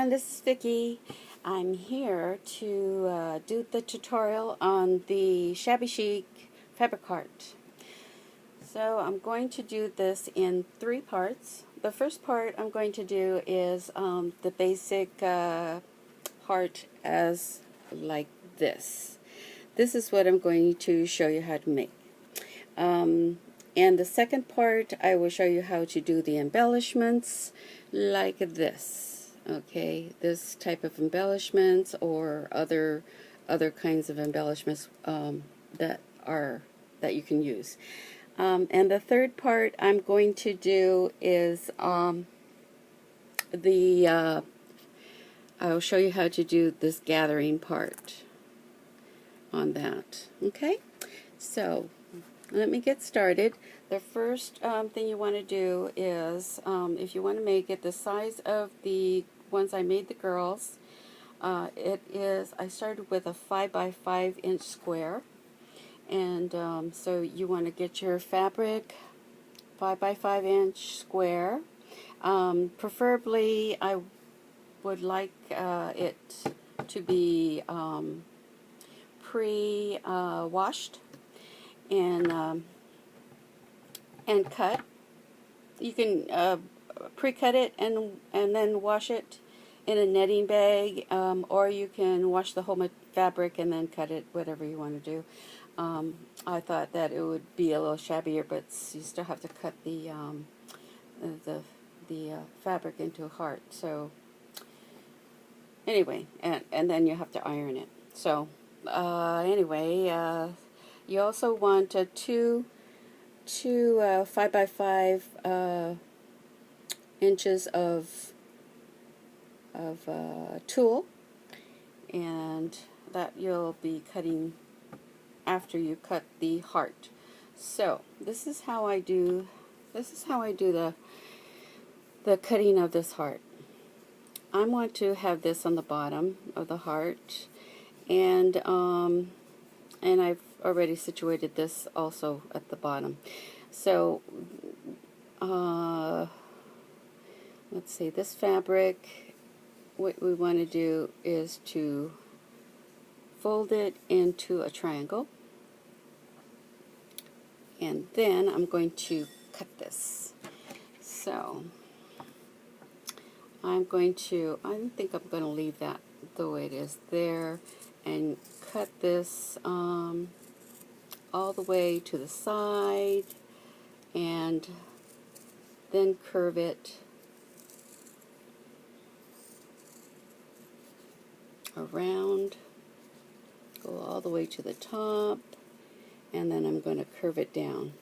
everyone, this is Vicki. I'm here to do the tutorial on the Shabby Chic fabric heart. So I'm going to do this in 3 parts. The first part I'm going to do is the basic heart as like this. This is what I'm going to show you how to make. And the second part, I will show you how to do the embellishments like this. Okay, this type of embellishments or other kinds of embellishments that you can use. And the third part I'm going to do is I'll show you how to do this gathering part on that. Okay, so let me get started. The first thing you want to do is, if you want to make it the size of the ones I made the girls, I started with a 5 by 5 inch square, and so you want to get your fabric 5 by 5 inch square. Preferably, I would like it to be pre-washed and cut. You can pre-cut it and then wash it in a netting bag, or you can wash the whole fabric and then cut it, whatever you want to do. I thought that it would be a little shabbier, but you still have to cut the fabric into a heart. So anyway, and then you have to iron it. So anyway, you also want two 5 by 5 inches of tulle, and that you'll be cutting after you cut the heart. So this is how I do the cutting of this heart. I want to have this on the bottom of the heart, and I've already situated this also at the bottom. So let's see, this fabric, what we want to do is to fold it into a triangle, and then I'm going to cut this. So I think I'm going to leave that the way it is there, and cut this all the way to the side, and then curve it around, go all the way to the top, and then I'm going to curve it down.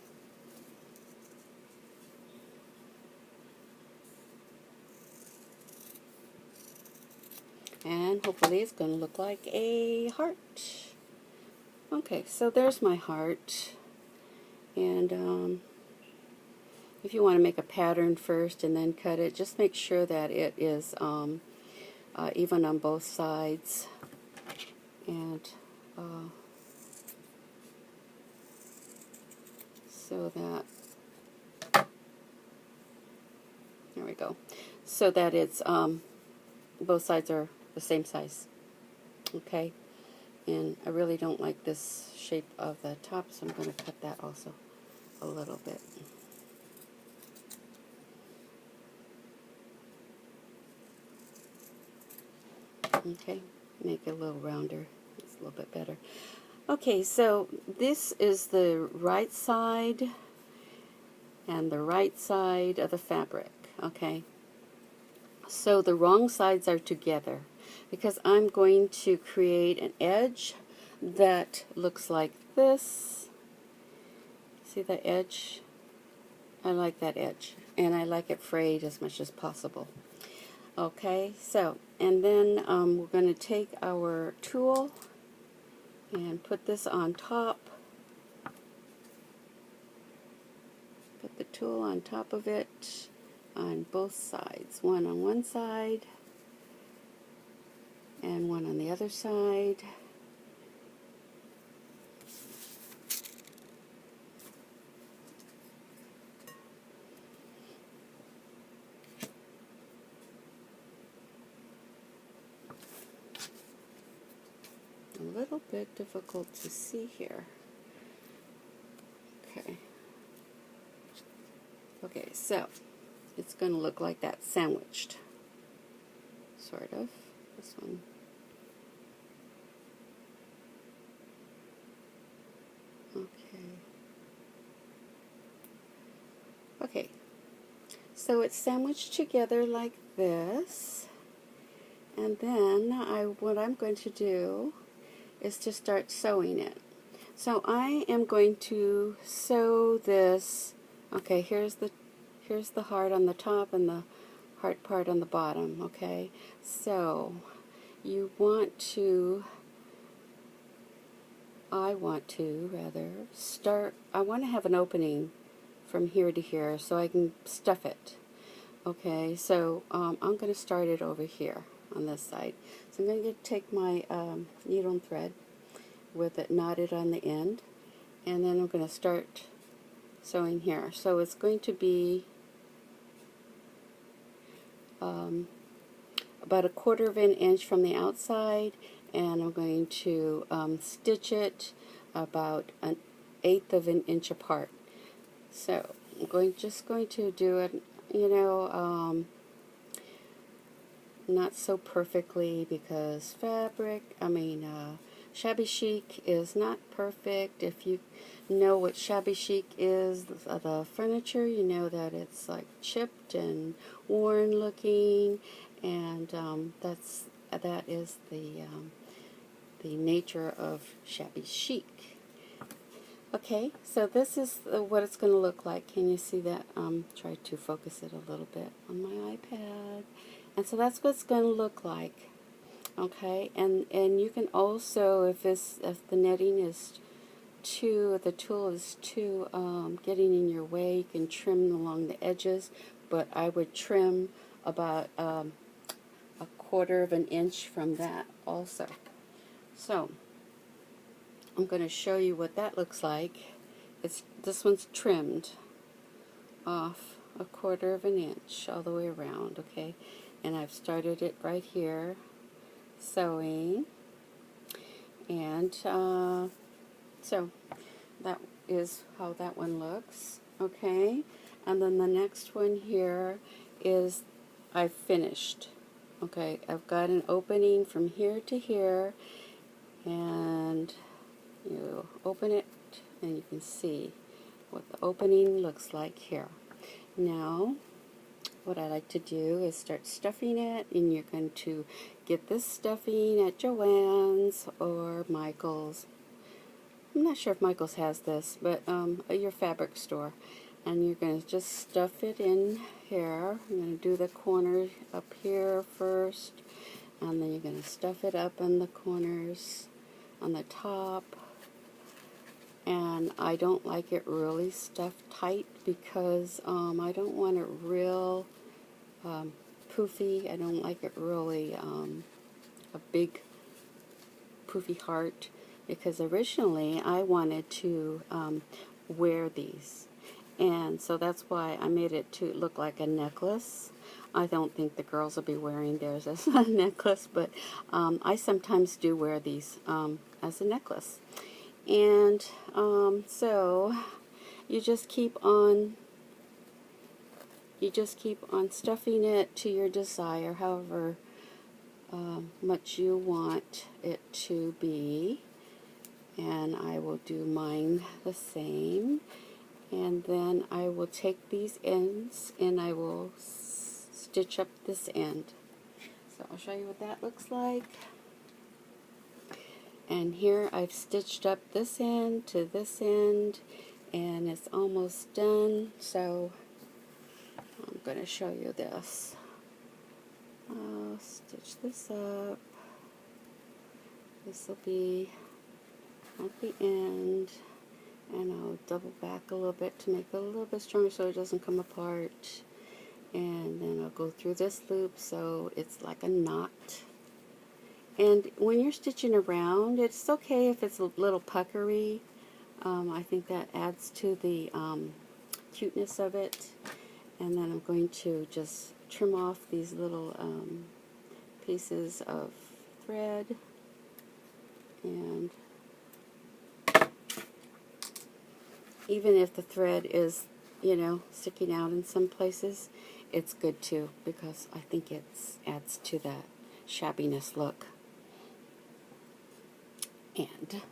And hopefully it's going to look like a heart. Okay, so there's my heart. And if you want to make a pattern first and then cut it, just make sure that it is even on both sides. And so that, there we go, so that it's both sides are the same size. Okay, and I really don't like this shape of the top, so I'm going to cut that also a little bit. Okay, make it a little rounder. It's a little bit better. Okay, so this is the right side and the right side of the fabric. Okay, so the wrong sides are together, because I'm going to create an edge that looks like this. See the edge? I like that edge, and I like it frayed as much as possible. Okay, so, and then we're going to take our tulle and put this on top. Put the tulle on top of it on both sides, one on one side and one on the other side. little bit difficult to see here. Okay, so it's going to look like that, sandwiched, sort of. This one. Okay, so it's sandwiched together like this, and then what I'm going to do is to start sewing it. So I am going to sew this. Okay, here's the heart on the top and the heart part on the bottom. Okay, so you want to, I want to have an opening from here to here so I can stuff it. Okay, so I'm going to start it over here on this side. So I'm going to take my needle and thread with it knotted on the end, and then I'm going to start sewing here. So it's going to be about 1/4 of an inch from the outside, and I'm going to stitch it about 1/8 of an inch apart. So I'm just going to do it, not so perfectly, because Shabby Chic is not perfect. If you know what Shabby Chic is, the furniture, you know that it's like chipped and worn looking, and that is the nature of Shabby Chic. Okay, so this is what it's going to look like. Can you see that? Try to focus it a little bit on my iPad. And so that's what it's going to look like. Okay, and you can also, if the netting is the tulle is too getting in your way, you can trim along the edges, but I would trim about 1/4 of an inch from that also. So I'm going to show you what that looks like. This one's trimmed off 1/4 of an inch all the way around, okay? And I've started it right here, sewing, and so that is how that one looks, okay? And then the next one here is I've finished, okay? I've got an opening from here to here, and you open it and you can see what the opening looks like here. Now what I like to do is start stuffing it, and you're going to get this stuffing at Joann's or Michael's. I'm not sure if Michael's has this, but at your fabric store. And you're going to just stuff it in here. I'm going to do the corners up here first, and then you're going to stuff it up in the corners on the top. And I don't like it really stuffed tight, because I don't want it real poofy. I don't like it really a big poofy heart, because originally I wanted to wear these, and so that's why I made it to look like a necklace. I don't think the girls will be wearing theirs as a necklace, but I sometimes do wear these as a necklace. And so you just keep on stuffing it to your desire, however much you want it to be. And I will do mine the same, and then I will take these ends and I will stitch up this end. So I'll show you what that looks like. And here I've stitched up this end to this end, and it's almost done. So I'm going to show you this. I'll stitch this up. This will be at the end, and I'll double back a little bit to make it a little bit stronger so it doesn't come apart. And then I'll go through this loop so it's like a knot. And when you're stitching around, it's okay if it's a little puckery. I think that adds to the cuteness of it. And then I'm going to just trim off these little pieces of thread. And even if the thread is, you know, sticking out in some places, it's good too, because I think it adds to that shabbiness look. And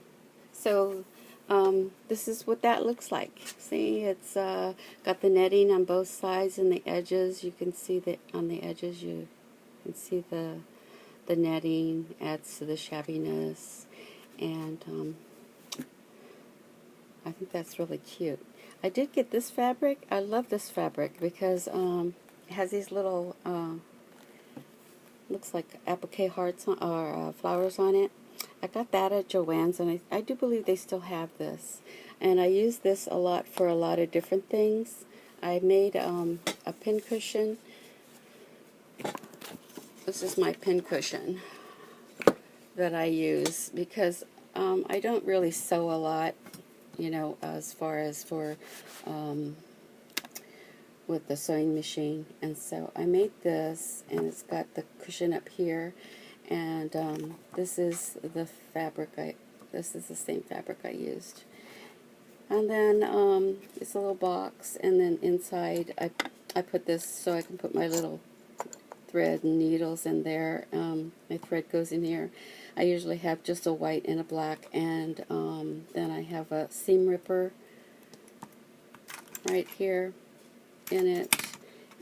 so this is what that looks like. See, it's got the netting on both sides and the edges. You can see that on the edges you can see the netting adds to the shabbiness, and I think that's really cute. I did get this fabric. I love this fabric because it has these little looks like applique hearts on, or flowers on it. I got that at Joann's, and I do believe they still have this. And I use this a lot for a lot of different things. I made a pin cushion. This is my pin cushion that I use because I don't really sew a lot, you know, as far as for with the sewing machine. And so I made this, and it's got the cushion up here, and this is the fabric this is the same fabric I used. And then it's a little box, and then inside I put this so I can put my little thread and needles in there. My thread goes in here. I usually have just a white and a black, and then I have a seam ripper right here in it,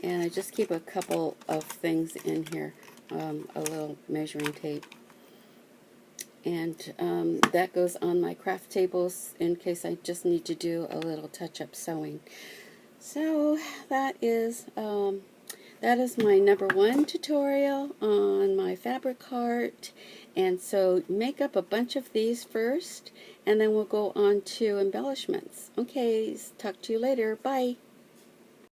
and I just keep a couple of things in here, a little measuring tape, and that goes on my craft tables in case I just need to do a little touch-up sewing. So that is my #1 tutorial on my fabric cart. And so make up a bunch of these first, and then we'll go on to embellishments. Okay, talk to you later. Bye.